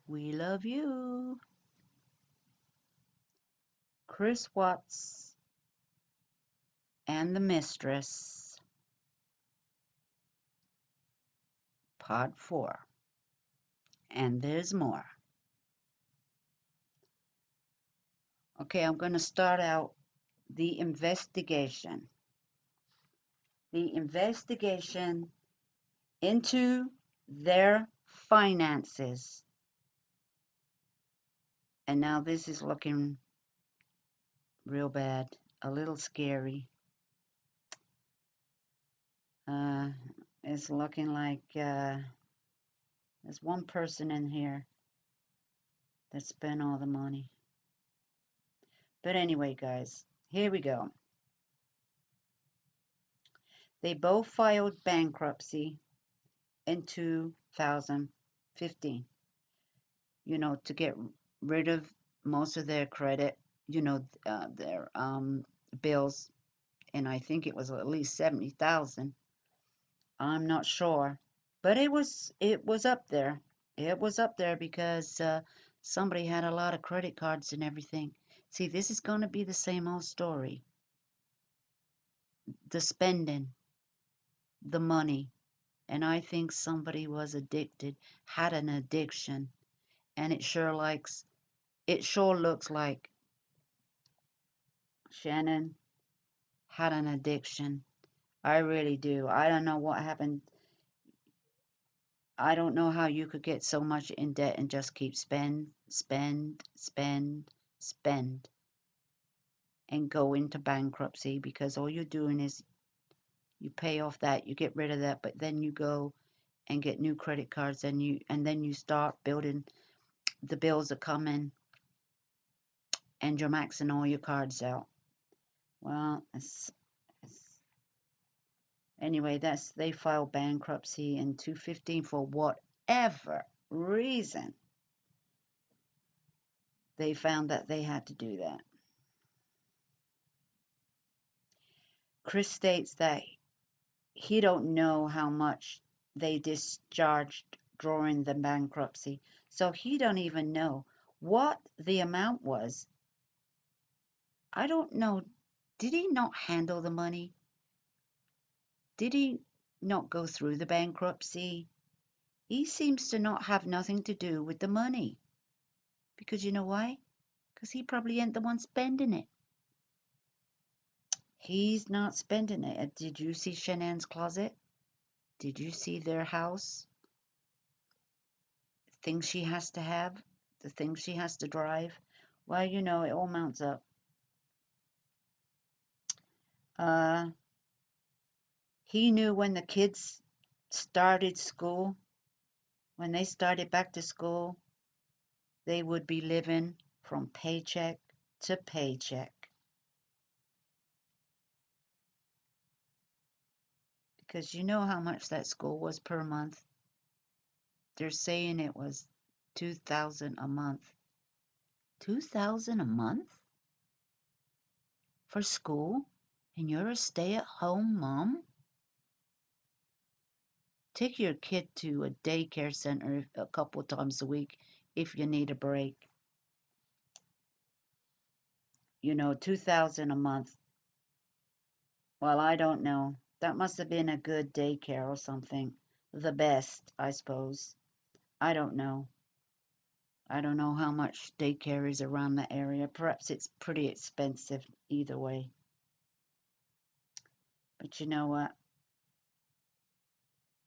We love you. Chris Watts and the Mistress, Part 4. And there's more. Okay, I'm going to start out the investigation. The investigation into their finances. And now this is looking real bad, a little scary. It's looking like there's one person in here that spent all the money. But anyway, guys, here we go. They both filed bankruptcy in 2015, to get rid of most of their credit, their bills, and I think it was at least 70,000. I'm not sure, but it was up there. It was up there because somebody had a lot of credit cards and everything. See, this is going to be the same old story. The spending, the money, and I think somebody was addicted, had an addiction, and it sure looks like Shannon had an addiction. I really do. I don't know what happened. I don't know how you could get so much in debt and just keep spend, and go into bankruptcy, because all you're doing is you pay off that, you get rid of that, but then you go and get new credit cards, and then you start building, the bills are coming, and you're maxing all your cards out. Well, anyway, they filed bankruptcy in 2015 for whatever reason. They found that they had to do that. Chris states that he don't know how much they discharged during the bankruptcy, so he don't even know what the amount was. I don't know. Did he not handle the money? Did he not go through the bankruptcy? He seems to not have nothing to do with the money. Because you know why? Because he probably ain't the one spending it. He's not spending it. Did you see Shannon's closet? Did you see their house? Things she has to have? The things she has to drive? Well, it all mounts up. He knew when the kids started school, when they started back to school, they would be living from paycheck to paycheck. Because you know how much that school was per month? They're saying it was 2,000 a month. 2,000 a month for school? And you're a stay-at-home mom? Take your kid to a daycare center a couple times a week if you need a break. 2,000 a month. Well, I don't know. That must have been a good daycare or something. The best, I suppose. I don't know. I don't know how much daycare is around the area. Perhaps it's pretty expensive either way. But you know what?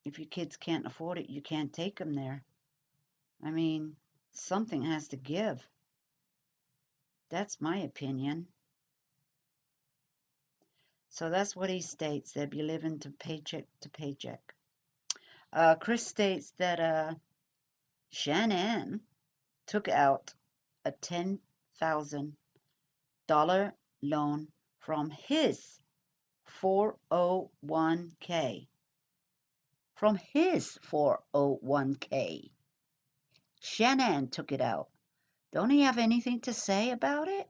If your kids can't afford it, you can't take them there. I mean, something has to give. That's my opinion. So that's what he states. They'll be living to paycheck. Chris states that Shannon took out a $10,000 loan from his 401k. From his 401k. Shannon took it out. Don't he have anything to say about it?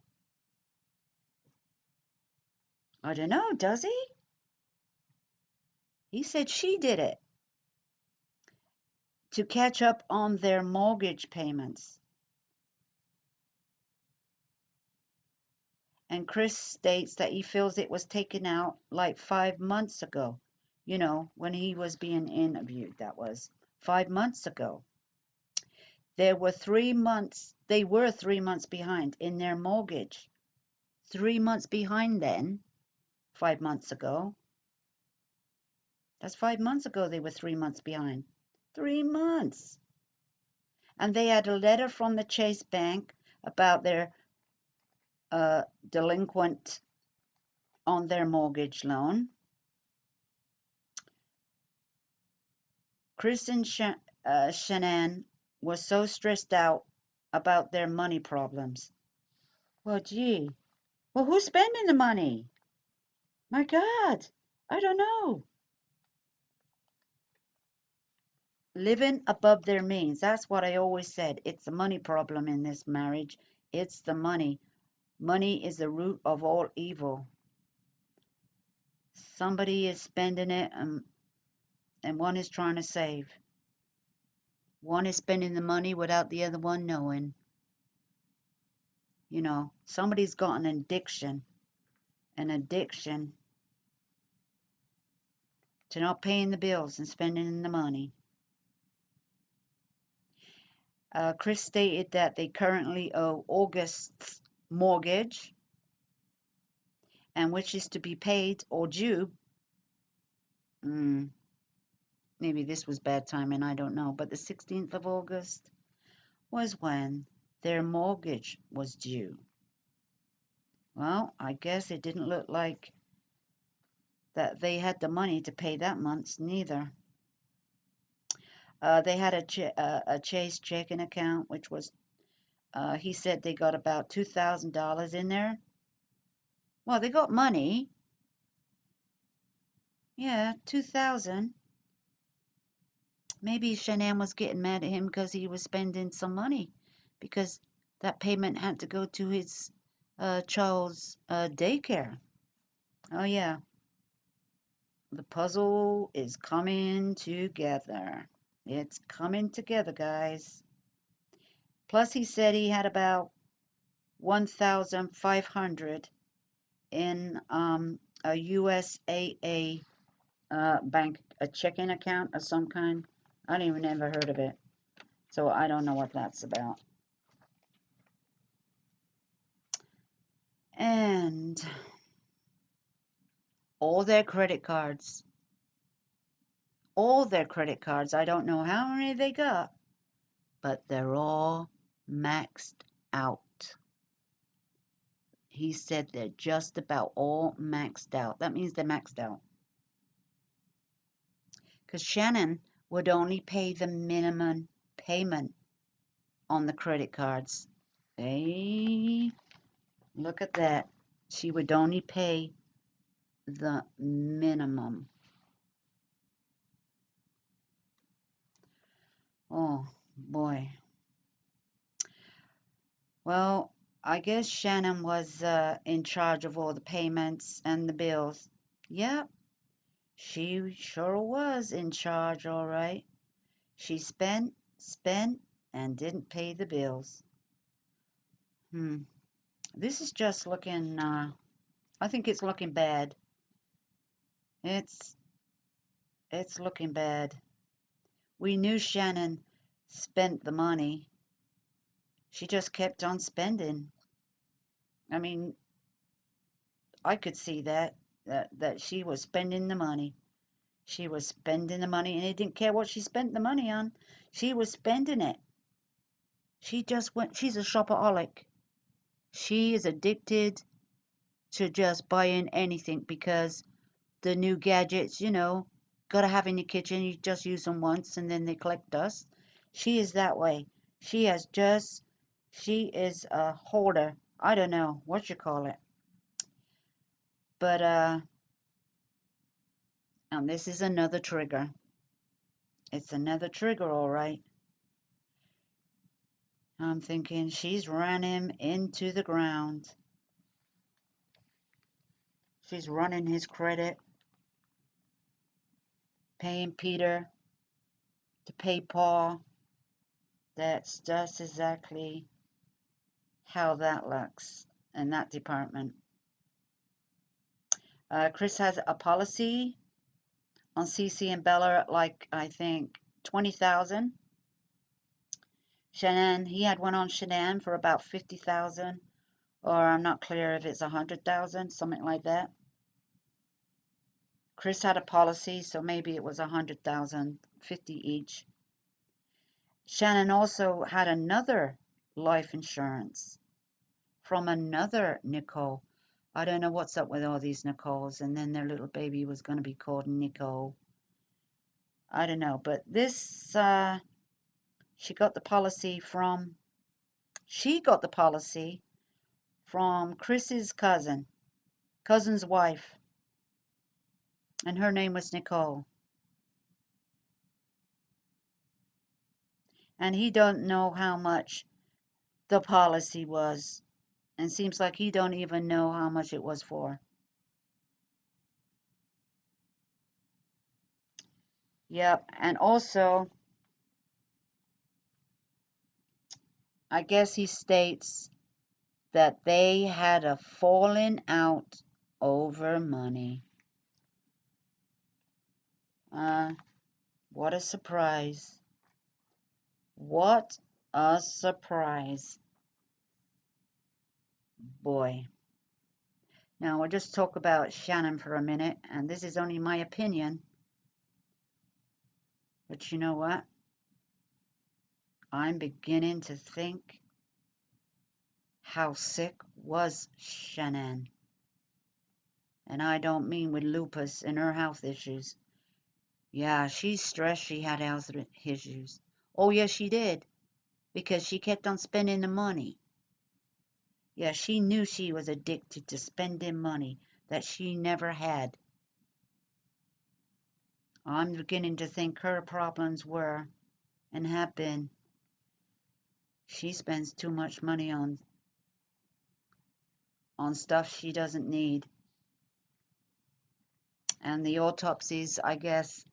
I don't know, does he? He said she did it. to catch up on their mortgage payments. And Chris states that he feels it was taken out like 5 months ago. You know, when he was being interviewed, that was 5 months ago. They were 3 months behind in their mortgage. 3 months behind then, 5 months ago. That's 5 months ago they were 3 months behind. 3 months. And they had a letter from the Chase Bank about their delinquent on their mortgage loan. Chris and Shannon were so stressed out about their money problems. Well, gee. Well, who's spending the money? My God. I don't know. Living above their means. That's what I always said. It's a money problem in this marriage. It's the money. Money is the root of all evil. Somebody is spending it and one is trying to save. One is spending the money without the other one knowing. You know, somebody's got an addiction to not paying the bills and spending the money. Chris stated that they currently owe August's mortgage, and which is to be paid or due. Maybe this was bad timing, I don't know, but the 16th of August was when their mortgage was due. Well, I guess it didn't look like that they had the money to pay that month's neither. They had a Chase checking account, which was, he said they got about $2,000 in there. Well, they got money. Yeah, 2,000. Maybe Shannon was getting mad at him because he was spending some money, because that payment had to go to his child's daycare. Oh yeah, the puzzle is coming together. It's coming together, guys. Plus, he said he had about 1,500 in a USAA bank, a checking account of some kind. I don't even ever heard of it, so I don't know what that's about. And all their credit cards, I don't know how many they got, but they're all maxed out. He said they're just about all maxed out. That means they're maxed out. Because Shannon would only pay the minimum payment on the credit cards. Hey, look at that. She would only pay the minimum. Oh, boy. Well, I guess Shannon was in charge of all the payments and the bills. Yep, she sure was in charge, all right. She spent, and didn't pay the bills. This is just looking, I think it's looking bad. It's looking bad. We knew Shannon spent the money. She just kept on spending. I mean, I could see that she was spending the money. She was spending the money, and he didn't care what she spent the money on. She was spending it. She's a shopaholic. She is addicted to just buying anything because the new gadgets, you know, gotta have in your kitchen. You just use them once and then they collect dust. She is that way. She is a hoarder. I don't know what you call it. But, and this is another trigger. It's another trigger, all right. I'm thinking she's ran him into the ground. She's running his credit, paying Peter to pay Paul. That's just exactly how that looks in that department. Chris has a policy on Cece and Bella at like, I think, 20,000. Shannon, he had one on Shannon for about 50,000, or I'm not clear if it's 100,000, something like that. Chris had a policy, so maybe it was 100,000, 50 each. Shannon also had another life insurance from another Nicole. I don't know what's up with all these Nicoles, and then their little baby was going to be called Nicole. I don't know, but this, she got the policy from Chris's cousin's wife, and her name was Nicole. And he don't know how much the policy was, and seems like he don't even know how much it was for. Yep, and also, I guess he states that they had a falling out over money. What a surprise. What a surprise. Boy. Now, we'll just talk about Shannon for a minute, and this is only my opinion. But you know what? I'm beginning to think, how sick was Shannon? And I don't mean with lupus and her health issues. Yeah, she's stressed she had health issues. Oh, yes, she did. Because she kept on spending the money. Yeah, she knew she was addicted to spending money that she never had. I'm beginning to think her problems were, and have been, she spends too much money on stuff she doesn't need. And the autopsies, I guess,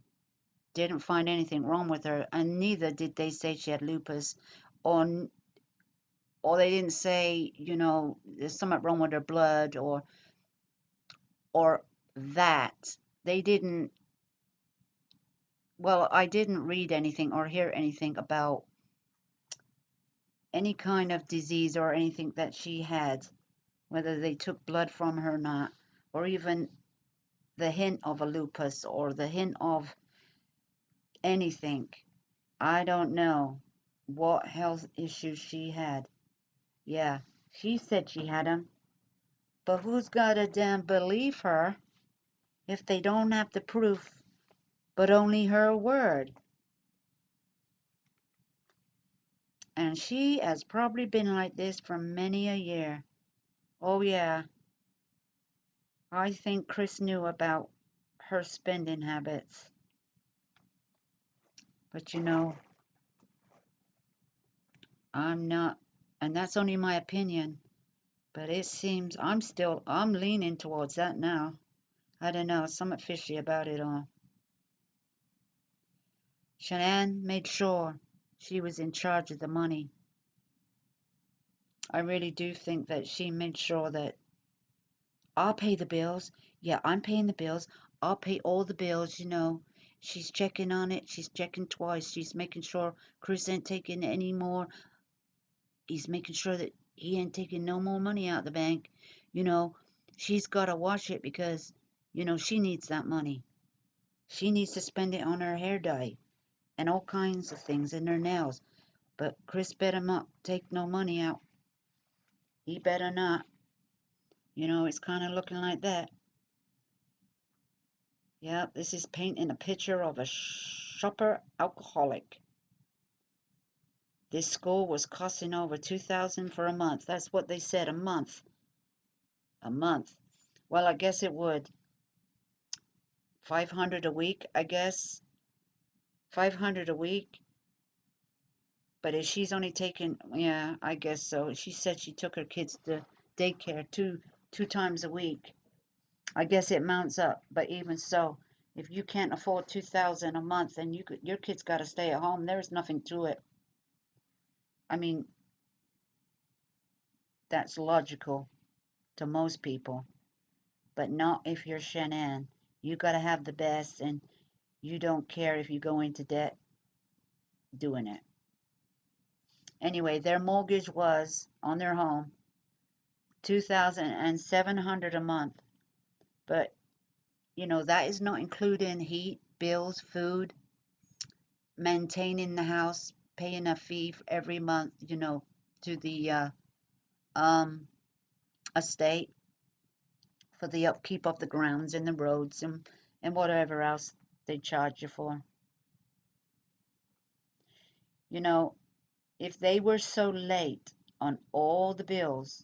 didn't find anything wrong with her, and neither did they say she had lupus, or they didn't say, there's something wrong with her blood, or that. They didn't. Well, I didn't read anything or hear anything about any kind of disease or anything that she had, whether they took blood from her or not, or even the hint of a lupus or the hint of anything. I don't know what health issues she had. Yeah, she said she had them, but who's gotta damn believe her if they don't have the proof, but only her word? And she has probably been like this for many a year. Oh, yeah. I think Chris knew about her spending habits. But I'm not, and that's only my opinion. But it seems I'm leaning towards that now. I don't know, something fishy about it all. Shanann made sure she was in charge of the money. I really do think that she made sure that I'll pay the bills. Yeah, I'm paying the bills. I'll pay all the bills. She's checking on it. She's checking twice. She's making sure Chris ain't taking any more. He's making sure that he ain't taking no more money out of the bank. She's got to watch it because, she needs that money. She needs to spend it on her hair dye and all kinds of things in her nails. But Chris better not take no money out. He better not. It's kind of looking like that. Yeah, this is painting a picture of a shopper alcoholic. This school was costing over 2,000 for a month. That's what they said, a month. A month. Well, I guess it would. 500 a week, I guess. 500 a week. But if she's only taking, yeah, I guess so. She said she took her kids to daycare two times a week. I guess it mounts up, but even so, If you can't afford 2,000 a month and your kids got to stay at home, there's nothing to it. I mean, that's logical to most people, but not if you're Shannon. You got to have the best, and you don't care if you go into debt doing it. Anyway, their mortgage was on their home 2,700 a month, but that is not including heat, bills, food, maintaining the house, paying a fee every month, to the um, estate for the upkeep of the grounds and the roads and whatever else they charge you for. You know, if they were so late on all the bills,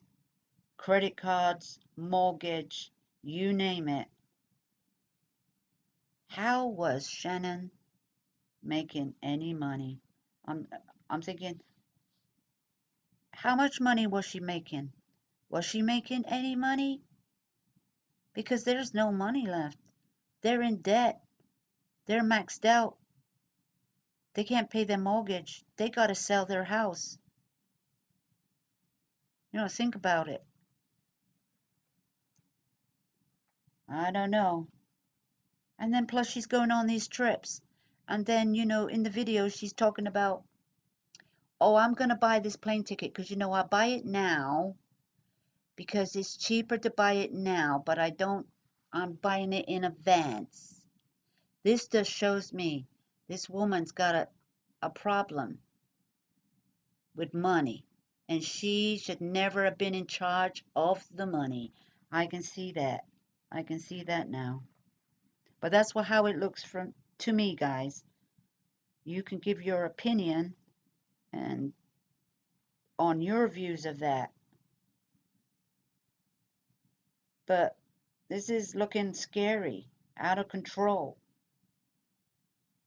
credit cards, mortgage, you name it, how was Shannon making any money? I'm I'm thinking, how much money was she making? Was she making any money? Because there's no money left. They're in debt. They're maxed out. They can't pay their mortgage. They got to sell their house. Think about it. I don't know. And then plus she's going on these trips. And then, in the video she's talking about, oh, I'm going to buy this plane ticket because, I buy it now because it's cheaper to buy it now, but I'm buying it in advance. This just shows me this woman's got a problem with money, and she should never have been in charge of the money. I can see that. I can see that now. But that's how it looks to me, guys. You can give your opinion and on your views of that. But this is looking scary, out of control.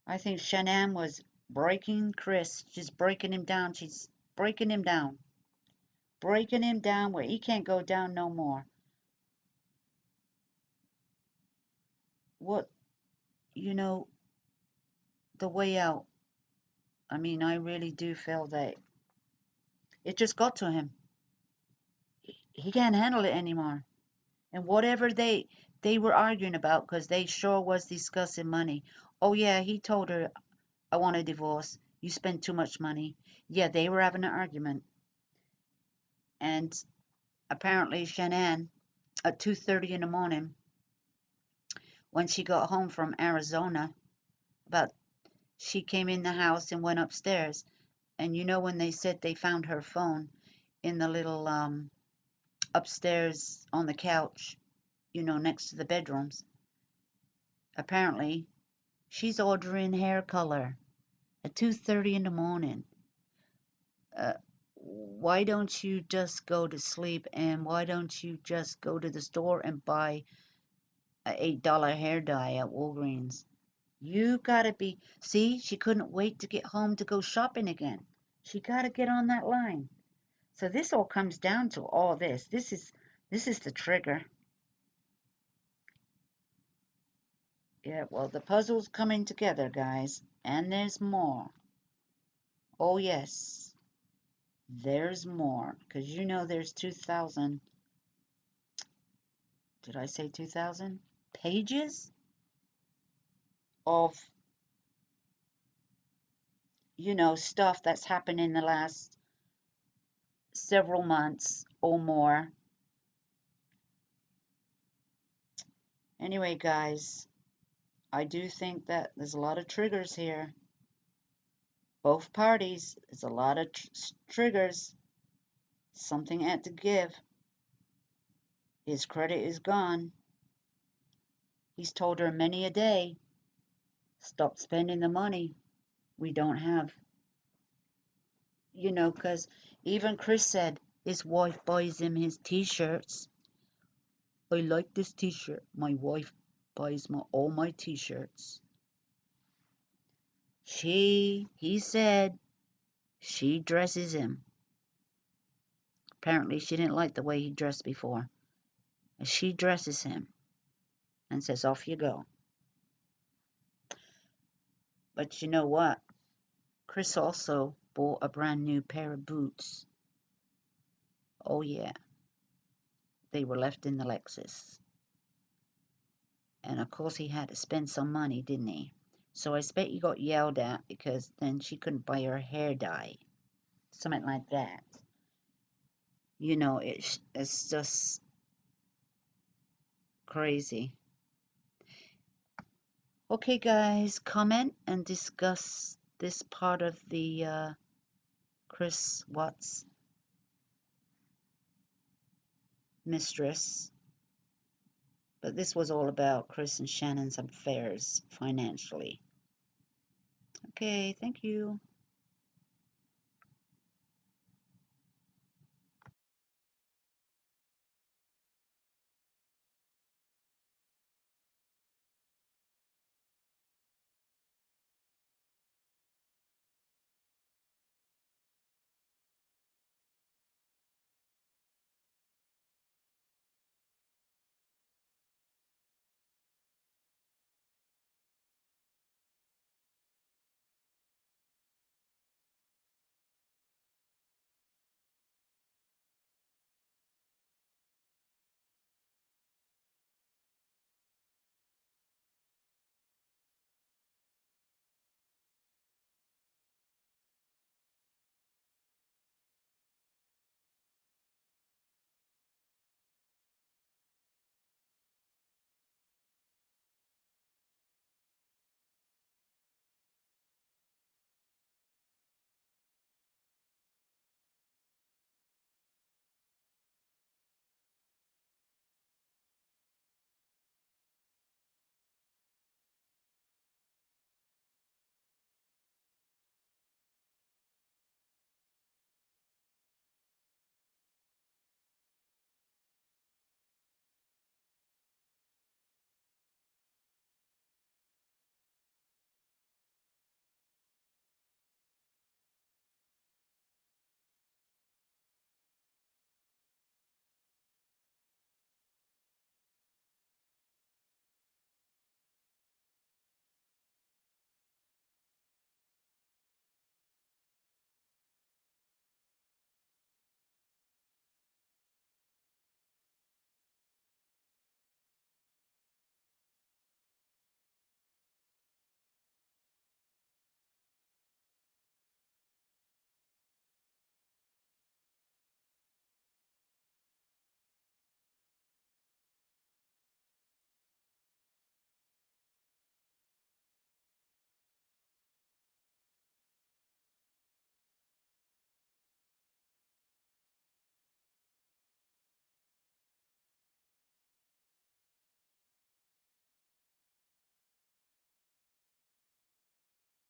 I think Shannon was breaking Chris. She's breaking him down. She's breaking him down. Breaking him down where he can't go down no more. What, the way out. I mean, I really do feel that it just got to him. He can't handle it anymore. And whatever they were arguing about, because they sure was discussing money. Oh yeah, he told her, I want a divorce. You spend too much money. Yeah, they were having an argument. And apparently Shannon, at 2:30 in the morning, when she got home from Arizona, about she came in the house and went upstairs. And when they said they found her phone in the little upstairs on the couch, next to the bedrooms. Apparently, she's ordering hair color at 2:30 in the morning. Why don't you just go to sleep, and why don't you just go to the store and buy a $8 hair dye at Walgreens? You gotta be, see, she couldn't wait to get home to go shopping again. She gotta get on that line. So this all comes down to all this. This is the trigger. Yeah, well, the puzzle's coming together, guys, and there's more. Oh, yes, there's more, because there's 2,000. Did I say 2,000 pages of, stuff that's happened in the last several months or more. Anyway, guys, I do think that there's a lot of triggers here. Both parties, there's a lot of triggers. Something had to give. His credit is gone. He's told her many a day, stop spending the money we don't have. Because even Chris said his wife buys him his t-shirts. I like this t-shirt. My wife buys all my t-shirts. He said, she dresses him. Apparently she didn't like the way he dressed before. She dresses him and says, off you go. But you know what? Chris also bought a brand new pair of boots. Oh, yeah, they were left in the Lexus. And of course, he had to spend some money, didn't he? So I expect he got yelled at because then she couldn't buy her hair dye. Something like that. It's just crazy. Okay, guys, comment and discuss this part of the Chris Watts mistress. But this was all about Chris and Shannon's affairs financially. Okay, thank you.